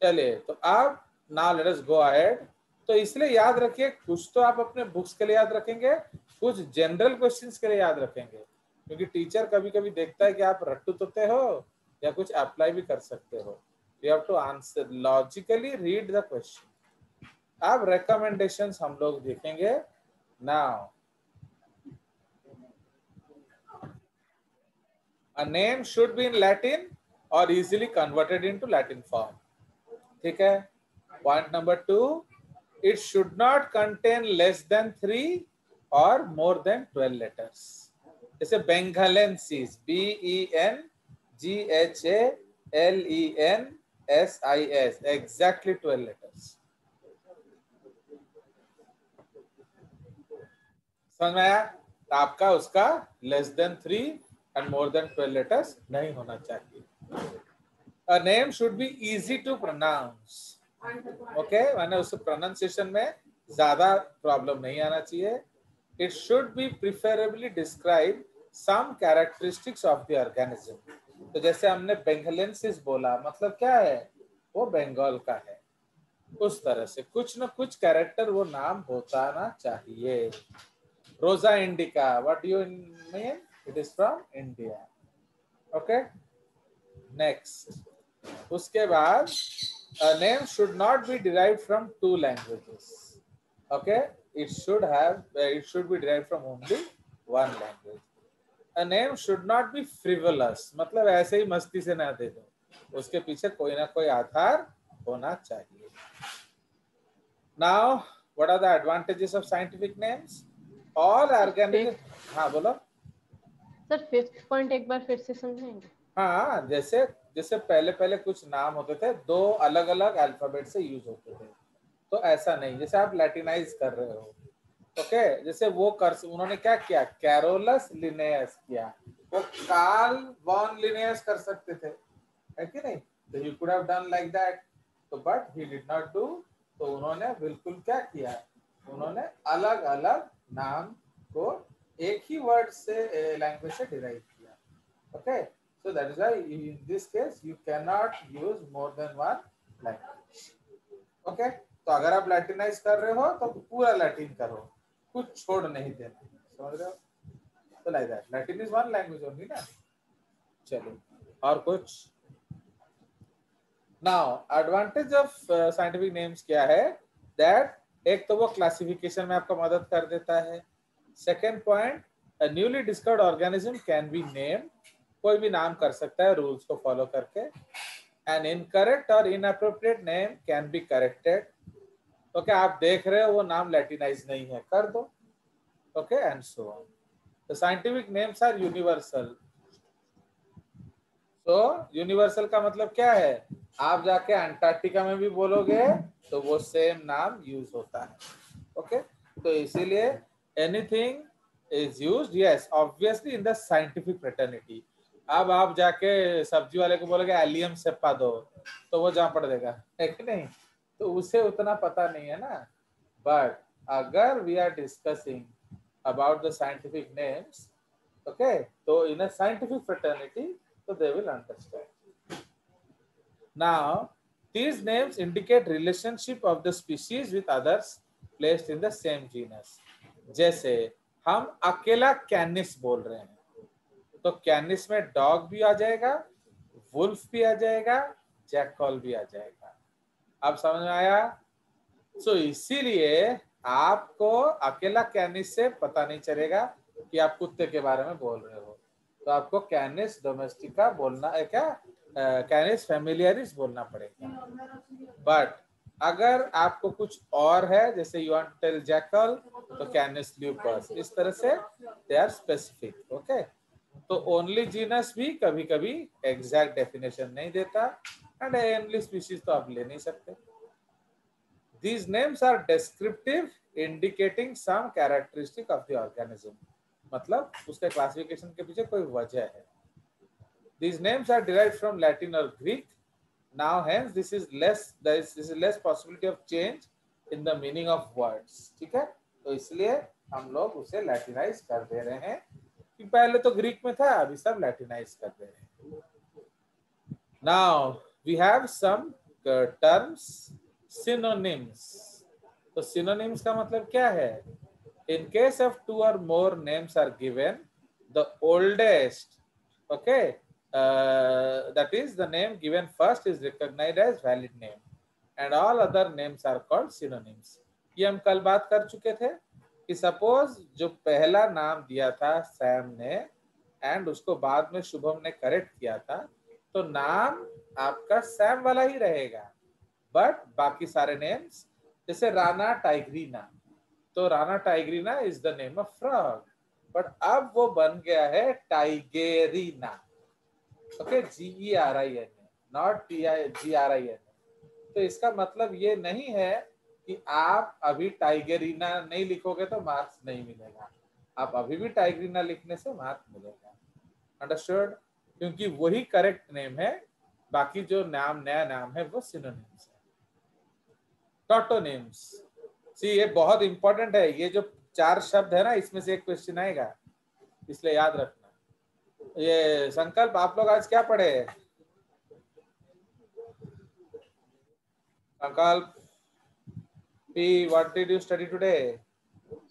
चलिए तो अब now let us go ahead. तो इसलिए याद रखिए, कुछ तो आप अपने बुक्स के लिए याद रखेंगे, कुछ जनरल क्वेश्चंस के लिए याद रखेंगे, क्योंकि टीचर कभी कभी देखता है कि आप रट्टू तोते हो या कुछ अप्लाई भी कर सकते हो। You have to answer logically, read the question. अब रिकमेंडेशंस हम लोग देखेंगे now. A name should be in Latin or easily converted into Latin form. ठीक है। Point number 2, it should not contain less than 3 or more than 12 letters. जैसे Bengalensis, BENGHALENSIS, exactly 12 letters. समझ में आया? आपका उसका less than 3 and more than 12 letters नहीं होना चाहिए. A name should be easy to pronounce. Okay, मैंने उस प्रोनाउंसिएशन में ज्यादा प्रॉब्लम नहीं आना चाहिए. It should be preferably describe some characteristics of the organism. तो जैसे हमने बेंगलेंसिस बोला, मतलब क्या है? वो बंगाल का है. उस तरह से कुछ न कुछ कैरेक्टर वो नाम होता ना चाहिए. Rosa indica, what do you mean? It is from India. Okay. Next. उसके बाद a name should not be derived from 2 languages. Okay, it should be derived from only 1 language. A name should not be frivolous, मतलब ऐसे ही मस्ती से ना दे दो, उसके पीछे कोई ना कोई आधार होना चाहिए. Now, what are the advantages of scientific names? All organisms. हाँ बोलो सर. 5th पॉइंट एक बार फिर से समझाएंगे? हाँ, जैसे जैसे पहले कुछ नाम होते थे 2 अलग अलग अल्फाबेट से यूज होते थे, तो ऐसा नहीं. जैसे आप लैटिनाइज कर रहे हो, ओके, जैसे वो उन्होंने क्या किया, कैरोलस लिनेयस किया, वो कार्ल वॉन लिनेयस कर सकते थे, है कि नहीं? तो you could have done like that, तो but he did not do. तो उन्होंने बिल्कुल क्या किया, उन्होंने अलग अलग नाम को एक ही वर्ड से लैंग्वेज से डिराइव किया. Okay, so that is why in this case you cannot use more than 1 language. Okay, तो अगर आप लैटिनाइज कर रहे हो तो पूरा लैटिन करो, कुछ छोड़ नहीं देना. समझ रहे हो? तो like that, Latin is 1 language only ना. चलो और कुछ. Now advantage of scientific names क्या है? दैट एक तो वो क्लासिफिकेशन में आपको मदद कर देता है. Second point, a newly discovered organism can be named. कोई भी नाम कर सकता है रूल्स को फॉलो करके. An incorrect or inappropriate name can be corrected. तो क्या आप देख रहे हो वो नाम लैटिनाइज नहीं है, कर दो. Okay, and so on. The scientific names are universal. तो यूनिवर्सल का मतलब क्या है? आप जाके अंटार्कटिका में भी बोलोगे तो वो सेम नाम यूज होता है. ओके, तो इसीलिए anything is used, yes obviously, in the scientific fraternity. अब आप जाके सब्जी वाले को बोलोगे एलियम सेप्पा दो, तो वो जहाँ पड़ देगा, है कि नहीं? तो उसे उतना पता नहीं है ना. बट अगर we are discussing about the scientific names, okay, तो in a scientific fraternity, so they will understand. Now, these names indicate relationship of the species with others placed in the same genus. जैसे हम अकेला कैनिस बोल रहे हैं, तो कैनिस में dog भी आ जाएगा, वुल्फ भी आ जाएगा, जैकॉल भी आ जाएगा. अब समझ में आया? सो इसीलिए आपको अकेला कैनिस से पता नहीं चलेगा कि आप कुत्ते के बारे में बोल रहे हो. तो आपको कैनिस डोमेस्टिका बोलना है, क्या कैनिस फैमिलियरिस बोलना पड़ेगा. बट अगर आपको कुछ और है, जैसे you want to tell jackal, तो कैनिस ल्यूपस. इस तरह से दे आर स्पेसिफिक. ओके, तो ओनली जीनस भी कभी कभी एग्जैक्ट डेफिनेशन नहीं देता, एंड ओनली स्पीशीज तो आप ले नहीं सकते. These names are descriptive, indicating some characteristic of the organism. मतलब उसके क्लासिफिकेशन के पीछे कोई वजह है. These names are derived from Latin or Greek. Now, hence, this is less possibility of change in the meaning of words. ठीक है? तो इसलिए हम लोग उसे लैटिनाइज कर दे रहे हैं, कि पहले तो ग्रीक में था, अभी सब लैटिनाइज कर दे रहे हैं. Now, we have some terms synonyms. तो सिनोनिम्स का मतलब क्या है? In case of two or more names are given, the oldest, okay, that is the name given first is recognized as valid name, and all other names are called synonyms. ये हम कल बात कर चुके थे कि सपोज जो पहला नाम दिया था सैम ने एंड उसको बाद में शुभम ने करेक्ट किया था, तो नाम आपका सैम वाला ही रहेगा, बट बाकी सारे नेम्स जैसे राना टाइग्रीना, तो Rana tigrina is the name of frog, but अब वो बन गया है tigerina. Okay, GERIN, not GRIN। तो इसका मतलब ये नहीं है कि आप अभी टाइगेरीना नहीं लिखोगे तो मार्क्स नहीं मिलेगा, आप अभी भी टाइगरीना लिखने से मार्क्स मिलेगा। अंडरस्टूड? क्योंकि वही करेक्ट नेम है, बाकी जो नाम नया नाम है वो सिनोनिम्स है। टॉटोनिम्स, सी ये बहुत इंपॉर्टेंट है, ये जो 4 शब्द है ना इसमें से एक क्वेश्चन आएगा, इसलिए याद रखना। ये संकल्प आप लोग आज क्या पढ़े? संकल्प P, what did you study today?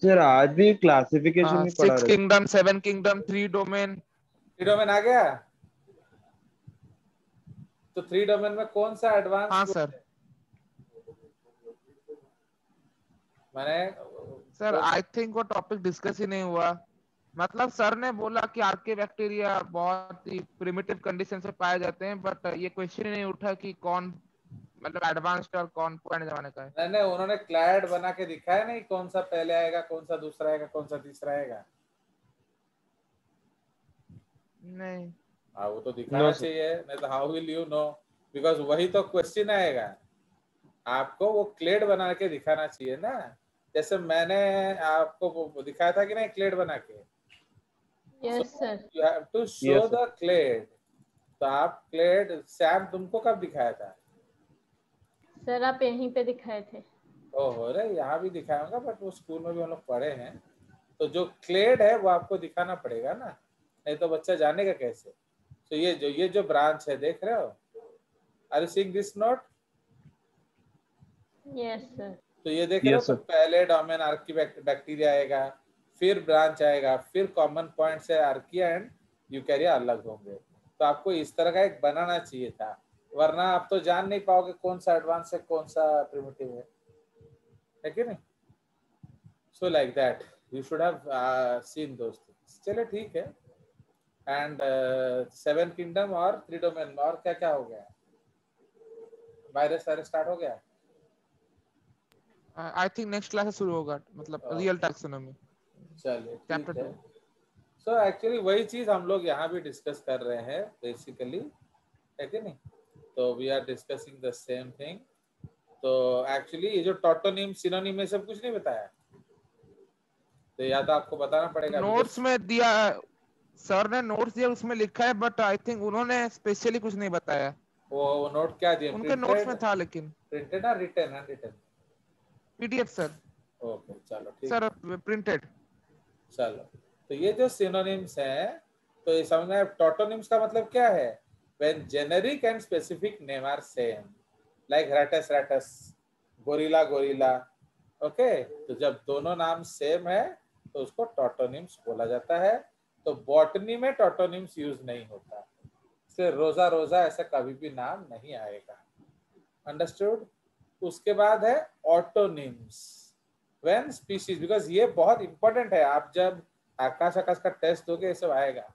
Sir आज भी क्लासिफिकेशन ही पढ़ा 6 रहे। Kingdom, 7 kingdom, 3 domain. 3 डोमेन आ गया? तो 3 डोमेन में कौन सा एडवांस? हाँ सर। मैंने सर आई थिंक वो टॉपिक डिस्कस ही नहीं हुआ। मतलब सर ने बोला कि आर्के बैक्टीरिया बहुत ही प्रिमिटिव कंडीशन से पाए जाते हैं, बट ये क्वेश्चन ही नहीं उठा कि कौन मतलब एडवांस्ड और कौन पुराने जमाने का है। नहीं नहीं, उन्होंने क्लैड बना के दिखाया नहीं, कौन सा पहले आएगा, कौन सा दूसरा आएगा, कौन सा तीसरा आएगा। नहीं हाँ वो तो दिखाना चाहिए, नहीं तो how will you know, because वही तो क्वेश्चन आएगा, आपको वो क्लेड बना के दिखाना चाहिए ना, जैसे मैंने आपको वो दिखाया था कि नहीं क्लेड बना के। Yes sir. You have to show the clade. तो आप क्लेड सैम तुमको कब दिखाया था? सर आप यहीं पे दिखाए थे। ओहो रे, यहाँ भी दिखाया होगा, बट वो स्कूल में भी हम लोग पढ़े हैं, तो जो क्लेड है वो आपको दिखाना पड़ेगा ना, नहीं तो बच्चा जानेगा कैसे। तो ये जो ब्रांच है देख रहे हो, are you seeing this note? Yes sir. तो ये देख रहे हो, तो पहले डोमेन आर्की बैक्टीरिया आएगा, फिर ब्रांच आएगा, फिर कॉमन पॉइंट से आर्किया एंड यूकैरिया अलग होंगे। तो आपको इस तरह का एक बनाना चाहिए था, वरना आप तो जान नहीं पाओगे कौन सा एडवांस है कौन सा प्रिमिटिव है कि नहीं। So like that you should have seen those things. चलो ठीक है। एंड 7 किंगडम और 3 डोमेन और क्या क्या हो गया? वायरस स्टार्ट हो गया? आई थिंक नेक्स्ट क्लास से शुरू होगा, मतलब रियल टैक्सोनॉमी। चलिए ठीक चैप्टर है। 2। सो एक्चुअली वही चीज हम लोग यहाँ भी डिस्कस कर रहे हैं बेसिकली, है कि नहीं। तो we are discussing the same thing. तो एक्चुअली ये जो टॉटोनिम सिनोनिम में सब कुछ नहीं बताया, तो या तो आपको बताना पड़ेगा। नोट्स में दिया सर ने, नोट्स दिया उसमें लिखा है, बट आई थिंक उन्होंने स्पेशली कुछ नहीं बताया। वो नोट क्या दिए? उनके नोट्स में था, लेकिन प्रिंटेड ना रिटन? है रिटन, पीडीएफ सर। ओके चलो ठीक सर है। प्रिंटेड। चलो, तो ये जो सिनोनिम्स हैं, तो ये समझना, टॉटोनिम्स का मतलब क्या है? When generic and specific name are same, like rattus rattus, gorilla gorilla. Okay, तो जब दोनों नाम सेम है तो उसको टॉटोनिम्स बोला जाता है। तो बॉटनी में टॉटोनिम्स यूज नहीं होता, इसलिए रोजा रोजा ऐसा कभी भी नाम नहीं आएगा। अंडरस्टूड? उसके बाद है ऑटोनिम्स, व्हेन स्पीशीज, बिकॉज ये बहुत इंपॉर्टेंट है, आप जब आकाश का टेस्ट दोगे ये सब आएगा।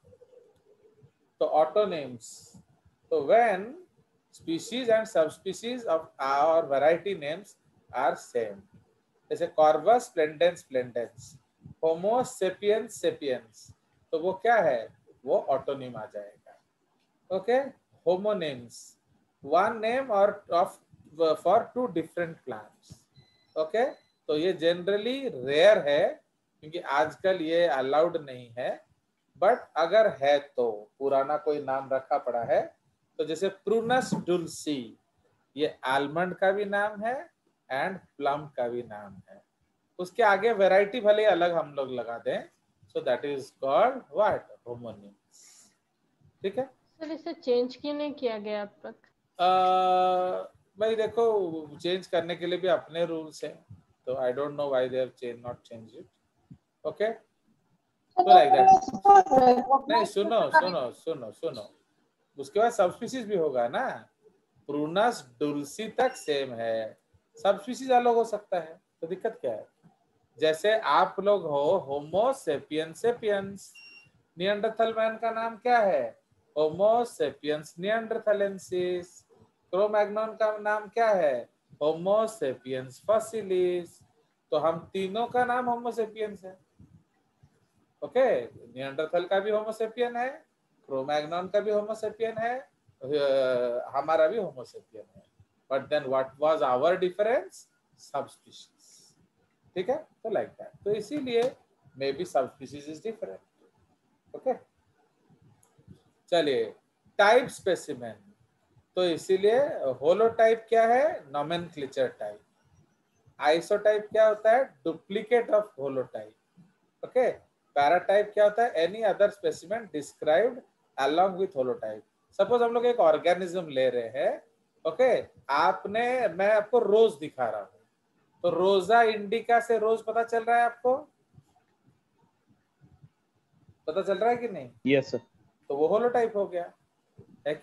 तो ऑटोनिम्स, तो when species and sub species of our variety names are same, जैसे corvus splendens splendens, homo sapiens sapiens, तो वो क्या है? वो ऑटोनिम आ जाएगा। ओके, होमोनिम्स, वन नेम और of for 2 different plants. Okay, तो ये जनरली रेयर है क्योंकि आजकल ये अलाउड नहीं है, बट अगर है तो पुराना कोई नाम रखा पड़ा है, तो जैसे प्रूनस डुल्सी, ये आलमंड का भी नाम है एंड प्लम का भी नाम है। उसके आगे वैरायटी भले अलग हम लोग लगा दें, so that is called what? Homonyms. ठीक है। सर इसे चेंज क्यों नहीं किया गया अब तक? भाई देखो चेंज करने के लिए भी अपने रूल्स हैं, तो I don't know why they have change not change it. Okay, तो लाइक दैट. नहीं सुनो सुनो सुनो सुनो, उसके बाद सब स्पीसीज भी होगा ना. प्रूनस डुल्सी तक सेम है, सब स्पीसीज अलग हो सकता है, तो दिक्कत क्या है. जैसे आप लोग हो होमो सेपियंस सेपियंस, निएंडरथल मैन का नाम क्या है, होमो सेपियंस निएंडरथलेंसिस. क्रोमैग्नोन का नाम क्या है, होमो सेपियंस फॉसिलिस. तो हम तीनों का नाम होमो सेपियंस है. ओके, निएंडरथल का भी होमो सेपियन है, क्रोमैग्नोन का भी होमो सेपियन है, हमारा भी होमो सेपियन है. But then what was our difference, sub species. ठीक है, तो लाइक दैट. तो इसीलिए may be sub species is different. Okay, चलिए टाइप स्पेसिमेन. तो इसीलिए होलोटाइप क्या है, नोमेनक्लेचर टाइप. आइसोटाइप क्या होता है, duplicate of holotype. Okay, paratype क्या होता है, any other specimen described along with holotype. Suppose हम लोग एक ऑर्गेनिज्म ले रहे हैं. ओके, आपने, मैं आपको रोज दिखा रहा हूँ, तो रोजा इंडिका से रोज पता चल रहा है आपको, पता चल रहा है कि नहीं. Yes sir. तो वो होलोटाइप हो गया है क्या.